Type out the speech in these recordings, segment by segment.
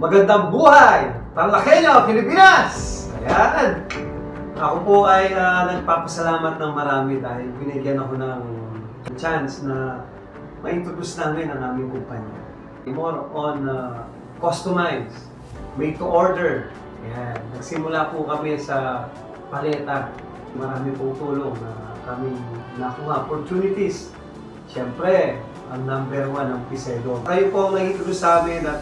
Magandang buhay! Tarlakenyo, Pilipinas! Ayan! Ako po ay nagpapasalamat ng marami dahil binigyan ako ng chance na ma-introduce namin ang aming kumpanya. More on customized, made to order. Ayan. Nagsimula po kami sa paleta. Marami pong tulong na kami nakuha. Opportunities. Siyempre, ang number 1 ang Pisedo. Kayo po ang nag-introduce sa amin at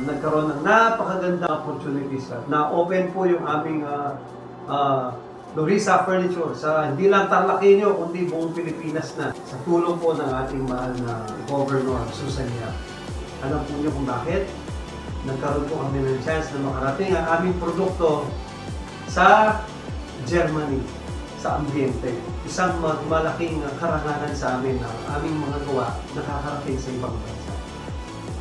nagkaroon ng napakagandang opportunities. Na-open po yung aming Lorisa Furniture sa hindi lang Tarlakenyo, kundi buong Pilipinas na. Sa tulong po ng ating mahal na Governor Susan Yap. Alam po niyo kung bakit? Nagkaroon po kami ng chance na makarating ang aming produkto sa Germany, sa ambiente. Isang malaking karangalan sa amin na aming mga gawa nakakarating sa ibang bansa.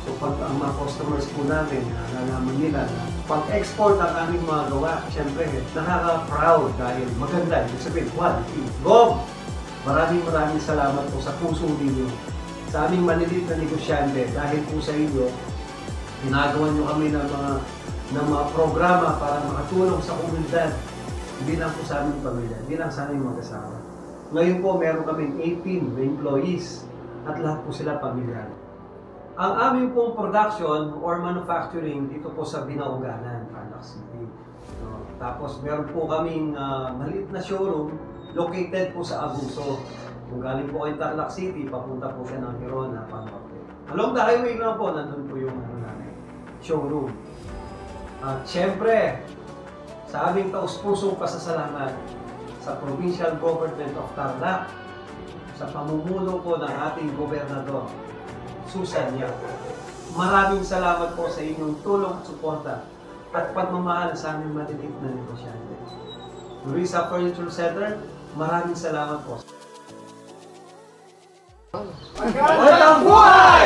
So pag ang mga customers po namin, nalalaman nila na pag-export ang aming mga gawa, syempre nakaka-proud dahil maganda. Ibig sabihin, quality. Gob! Maraming salamat po sa puso ninyo. Sa aming maliliit na negosyante, dahil po sa inyo, ginagawa nyo kami ng mga programa para makatulong sa komunidad. Hindi lang po sa aming pamilya, hindi lang sa aming mag-asawa. Ngayon po, meron kaming 18 na employees at lahat po sila pamilya. Ang aming pong production or manufacturing dito po sa Binauganan, Tarlac City. Tapos meron po kaming maliit na showroom located po sa Abuso. Kung galing po kayo Tarlac City, papunta po siya ng Hirona, Panorte. Along the highway lang po, nandun po yung showroom. At syempre, sa aming taus-pusong pasasalamat sa Provincial Government of Tarlac, sa pamumuno po ng ating gobernador, Susan Yap. Maraming salamat po sa inyong tulong at suporta at pagmamahal sa aming maliliit na negosyante. Lorisa Furniture Center, maraming salamat po. Magandang buhay!